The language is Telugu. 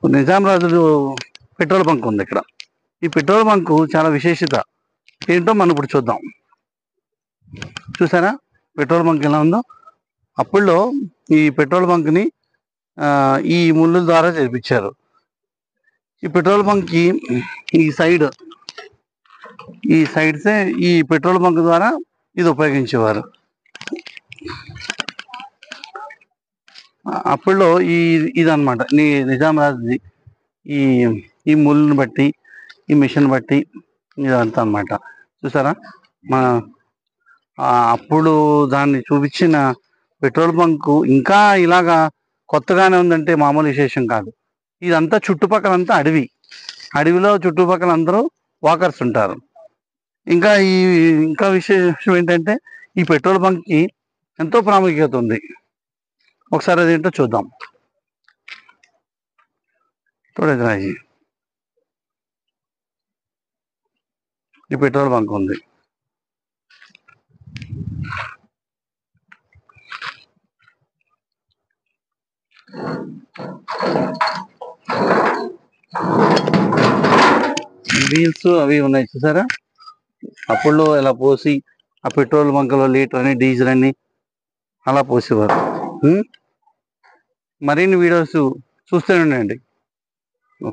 నిజాం రాజు పెట్రోల్ బంక్ ఉంది ఇక్కడ. ఈ పెట్రోల్ బంకు చాలా విశేషత ఏంటో మనం ఇప్పుడు చూద్దాం. చూసారా పెట్రోల్ బంక్ ఎలా ఉందో? అప్పుల్లో ఈ పెట్రోల్ బంక్ని ఈ ముళ్ళు ద్వారా చేర్పించారు. ఈ పెట్రోల్ బంక్కి ఈ సైడ్సే ఈ పెట్రోల్ బంక్ ద్వారా ఇది ఉపయోగించేవారు. అప్పుల్లో ఇదన్నమాట నిజాం రాజుది. ఈ ఈ ముళ్ళని బట్టి, ఈ మిషన్ బట్టి ఇదంతా అన్నమాట. చూసారా మన అప్పుడు దాన్ని చూపించిన పెట్రోల్ బంకు ఇంకా ఇలాగా కొత్తగానే ఉందంటే మామూలు విశేషం కాదు. ఇదంతా చుట్టుపక్కలంతా అడవిలో చుట్టుపక్కల అందరూ వాకర్స్ ఉంటారు. ఇంకా విశేషం ఏంటంటే ఈ పెట్రోల్ బంక్కి ఎంతో ప్రాముఖ్యత ఉంది. ఒకసారి అదేంటో చూద్దాం. చూడరాజీ ఈ పెట్రోల్ బంక్ ఉంది. వీల్స్ అవి ఉన్నాయి చూసారా? అప్పుడు ఇలా పోసి ఆ పెట్రోల్ బంక్లో లీటర్ అని డీజిల్ అని అలా పోసేవారు. మరిన్ని వీడియోస్ చూస్తూనే ఉండండి.